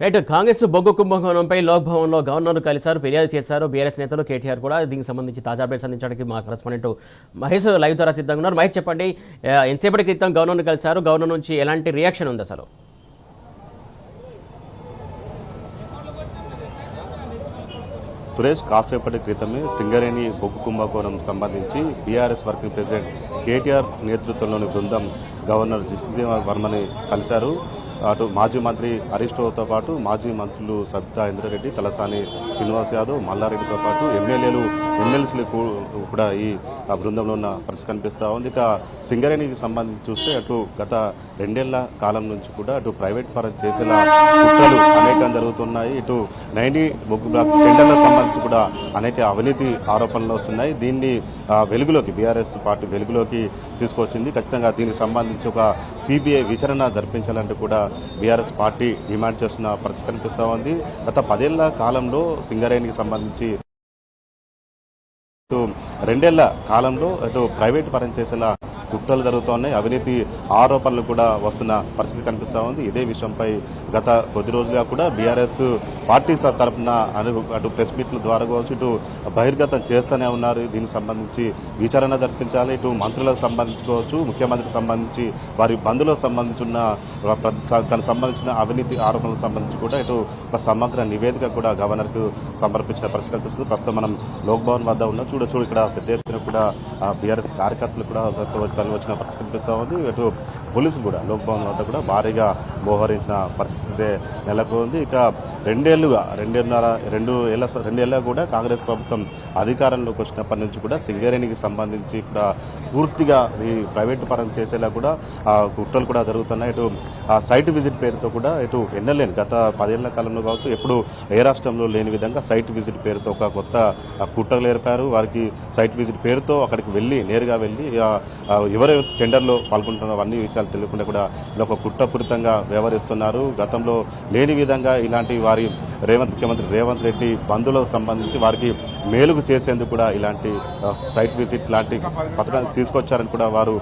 Right Congress బొగ్గు కుంభకోణంపై లోక్ భవన్లో governor కలిశారు, ఫిర్యాదు చేశారు. బీఆర్ఎస్ నేతలు కేటీఆర్ కూడా దీనికి సంబంధించి తాజా అప్డేట్స్ అందించడానికి మా కరెస్పాండెంట్ మహేష్ లైవ్ ద్వారా సిద్ధంగా ఉన్నారు. మహేష్ చెప్పండి, ఎంతసేపటి క్రితం గవర్నర్ కలిశారు, గవర్నర్ నుంచి ఎలాంటి రియాక్షన్ ఉంది అసలు? సురేష్, కాసేపటి క్రితమే సింగరేణి బొగ్గు కుంభకోణం సంబంధించి బీఆర్ఎస్ వర్కింగ్ ప్రెసిడెంట్ కేటీఆర్ నేతృత్వంలోని బృందం గవర్నర్ జిష్ణుదేవ్ వర్మని కలిశారు. అటు మాజీ మంత్రి హరీష్ రావుతో పాటు మాజీ మంత్రులు సబితా ఇంద్రారెడ్డి, తలసాని శ్రీనివాస్ యాదవ్, మల్లారెడ్డితో పాటు ఎమ్మెల్సీలు కూడా ఈ బృందంలో ఉన్న పరిస్థితి కనిపిస్తూ ఉంది. ఇక సింగరేణికి సంబంధించి చూస్తే అటు గత 2 ఏళ్ల కాలం నుంచి కూడా అటు ప్రైవేట్ పరం చేసేలా కుట్రలు అనేకం జరుగుతున్నాయి. ఇటు 90 బొగ్గు బ్లాక్ టెండర్లకు సంబంధించి కూడా అనేక అవినీతి ఆరోపణలు వస్తున్నాయి. దీన్ని వెలుగులోకి బీఆర్ఎస్ పార్టీ వెలుగులోకి తీసుకొచ్చింది. ఖచ్చితంగా దీనికి సంబంధించి ఒక సిబిఐ విచారణ జరిపించాలంటూ కూడా బీఆర్ఎస్ పార్టీ డిమాండ్ చేస్తున్న పరిస్థితి కనిపిస్తూ ఉంది. గత 10 ఏళ్ల కాలంలో సింగరేణికి సంబంధించి 2 ఏళ్ల కాలంలో అటు ప్రైవేట్ పరం చేసేలా కుట్రలు జరుగుతున్నాయి, అవినీతి ఆరోపణలు కూడా వస్తున్న పరిస్థితి కనిపిస్తూ ఉంది. ఇదే విషయంపై గత కొద్ది రోజులుగా కూడా బీఆర్ఎస్ పార్టీ తరఫున అటు ప్రెస్ మీట్ల ద్వారా కావచ్చు, ఇటు బహిర్గతం చేస్తూనే ఉన్నారు. దీనికి సంబంధించి విచారణ జరిపించాలి, ఇటు మంత్రులకు సంబంధించుకోవచ్చు, ముఖ్యమంత్రికి సంబంధించి వారి బంధువులకు సంబంధించిన దానికి సంబంధించిన అవినీతి ఆరోపణలకు సంబంధించి కూడా ఇటు ఒక సమగ్ర నివేదిక కూడా గవర్నర్కు సమర్పించిన పరిస్థితి కనిపిస్తుంది. ప్రస్తుతం మనం లోక్ భవన్ వద్ద ఉన్న చూడొచ్చు, ఇక్కడ పెద్ద ఎత్తున కూడా బీఆర్ఎస్ కార్యకర్తలు కూడా వచ్చిన పరిస్థితి కనిపిస్తూ ఉంది. ఇటు పోలీసులు కూడా లోక్ భవన్ వద్ద కూడా భారీగా మోహరించిన పరిస్థితి నెలకొంది. ఇక 2 ఏళ్ళ కూడా కాంగ్రెస్ ప్రభుత్వం అధికారంలోకి వచ్చినప్పటి నుంచి కూడా సింగరేణికి సంబంధించి కూడా పూర్తిగా ఈ ప్రైవేటు పరం చేసేలా కూడా కుట్రలు కూడా జరుగుతున్నాయి. ఇటు సైట్ విజిట్ పేరుతో కూడా ఇటు ఎన్నలేని గత 10 ఏళ్ల కాలంలో కావచ్చు ఎప్పుడు ఏ రాష్ట్రంలో లేని విధంగా సైట్ విజిట్ పేరుతో ఒక కొత్త కుట్రలు ఏర్పారు. వారికి సైట్ విజిట్ పేరుతో అక్కడికి నేరుగా వెళ్ళి ఎవరు టెండర్లో పాల్గొంటున్నారో అన్ని విషయాలు తెలియకుండా కూడా ఇలా ఒక కుట్రపూరితంగా వ్యవహరిస్తున్నారు. గతంలో లేని విధంగా ఇలాంటి వారి ముఖ్యమంత్రి రేవంత్ రెడ్డి బంధువులకు సంబంధించి వారికి మేలుకు చేసేందుకు కూడా ఇలాంటి సైట్ విజిట్ లాంటి పథకాలు తీసుకొచ్చారని కూడా వారు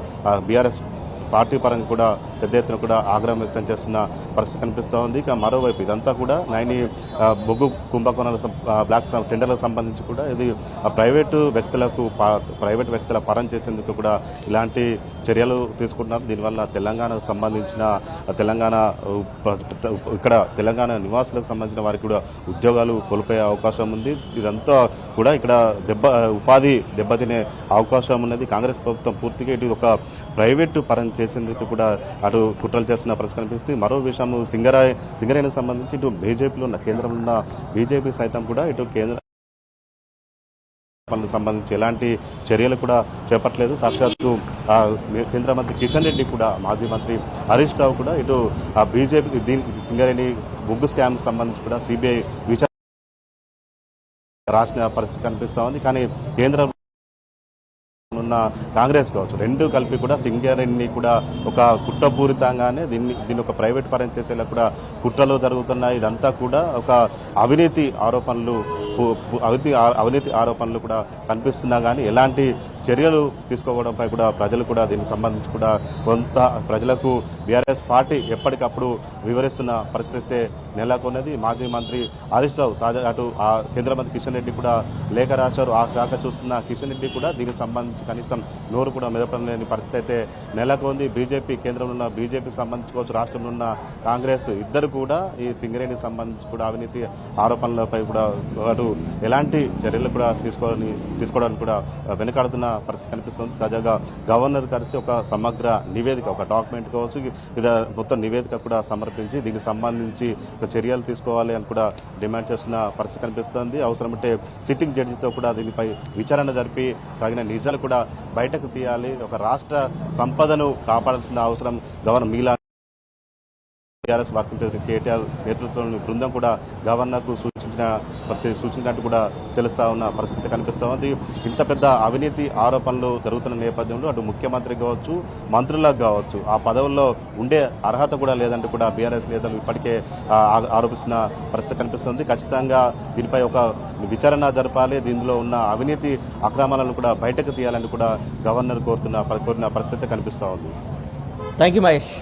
బీఆర్ఎస్ పార్టీ పరంగా కూడా పెద్ద ఎత్తున కూడా ఆగ్రహం వ్యక్తం చేస్తున్న పరిస్థితి కనిపిస్తూ ఉంది. ఇక మరోవైపు ఇదంతా కూడా 90 బొగ్గు కుంభకోణాల బ్లాక్ టెండర్లకు సంబంధించి కూడా ఇది ప్రైవేటు వ్యక్తుల పరం చేసేందుకు కూడా ఇలాంటి చర్యలు తీసుకుంటున్నారు. దీనివల్ల తెలంగాణకు సంబంధించిన తెలంగాణ నివాసులకు సంబంధించిన వారికి కూడా ఉద్యోగాలు కోల్పోయే అవకాశం ఉంది. ఇదంతా కూడా ఇక్కడ ఉపాధి దెబ్బతినే అవకాశం ఉన్నది. కాంగ్రెస్ ప్రభుత్వం పూర్తిగా ఇటు ఒక ప్రైవేటు పరం చేసేందుకు కూడా అటు కుట్రలు చేస్తున్న పరిస్థితి కనిపిస్తుంది. మరో విషయం సింగరేణికి సంబంధించి ఇటు బీజేపీలో ఉన్న కేంద్రంలో ఉన్న బీజేపీ సైతం కూడా ఇటు కేంద్ర సంబంధించి ఎలాంటి చర్యలు కూడా చేపట్టలేదు. సాక్షాత్తు కేంద్ర మంత్రి కిషన్ రెడ్డి కూడా మాజీ మంత్రి హరీష్ రావు కూడా ఇటు బీజేపీ సింగరేణి బొగ్గు స్కామ్ సంబంధించి కూడా సిబిఐ విచారణ రాసిన పరిస్థితి కనిపిస్తూ ఉంది. కానీ కేంద్రం ఉన్న కాంగ్రెస్ కావచ్చు రెండు కలిపి కూడా సింగరేణిని కూడా ఒక కుట్రపూరితంగానే దీన్ని ఒక ప్రైవేట్ పరం చేసేలా కూడా కుట్రలు జరుగుతున్నాయి. ఇదంతా కూడా ఒక అవినీతి ఆరోపణలు కూడా కనిపిస్తున్నా కానీ ఎలాంటి చర్యలు తీసుకోవడంపై కూడా ప్రజలు కూడా దీనికి సంబంధించి కూడా కొంత ప్రజలకు బీఆర్ఎస్ పార్టీ ఎప్పటికప్పుడు వివరిస్తున్న పరిస్థితి నెలకొన్నది. మాజీ మంత్రి హరీష్ రావు అటు కేంద్ర మంత్రి కిషన్ రెడ్డి కూడా లేఖ రాశారు. ఆ శాఖ చూస్తున్న కిషన్ రెడ్డి కూడా దీనికి సంబంధించి కనీసం నోరు కూడా మెదపడం లేని పరిస్థితి అయితే నెలకొంది. బీజేపీ కేంద్రంలో ఉన్న బీజేపీకి సంబంధించుకోవచ్చు, రాష్ట్రంలో ఉన్న కాంగ్రెస్ ఇద్దరు కూడా ఈ సింగరేణికి సంబంధించి కూడా అవినీతి ఆరోపణలపై కూడా అటు ఎలాంటి చర్యలు కూడా తీసుకోవడానికి కూడా వెనుకాడుతున్న పరిస్థితి కనిపిస్తుంది. తాజాగా గవర్నర్ కలిసి ఒక సమగ్ర నివేదిక, ఒక డాక్యుమెంట్ కావచ్చు, మొత్తం నివేదిక కూడా సమర్పించి దీనికి సంబంధించి ఒక చర్యలు తీసుకోవాలి అని కూడా డిమాండ్ చేస్తున్న పరిస్థితి కనిపిస్తుంది. అవసరమంటే సిట్టింగ్ జడ్జితో కూడా దీనిపై విచారణ జరిపి తగిన నిజాలు కూడా బయటకు తీయాలి. ఒక రాష్ట్ర సంపదను కాపాడాల్సిన అవసరం గవర్నర్ మీలా టీఆర్ఎస్ వర్కింగ్ ప్రెసిడెంట్ కేటీఆర్ నేతృత్వంలోని బృందం కూడా గవర్నర్కు సూచించినట్టు కూడా తెలుస్తా ఉన్న పరిస్థితి కనిపిస్తూ ఉంది. ఇంత పెద్ద అవినీతి ఆరోపణలు జరుగుతున్న నేపథ్యంలో అటు ముఖ్యమంత్రి కావచ్చు, మంత్రులకు కావచ్చు ఆ పదవుల్లో ఉండే అర్హత కూడా లేదంటూ కూడా బీఆర్ఎస్ నేతలు ఇప్పటికే ఆరోపిస్తున్న పరిస్థితి కనిపిస్తుంది. ఖచ్చితంగా దీనిపై ఒక విచారణ జరపాలి, దీనిలో ఉన్న అవినీతి అక్రమాలను కూడా బయటకు తీయాలని కూడా గవర్నర్ కోరిన పరిస్థితి కనిపిస్తూ ఉంది. Thank you Mahesh.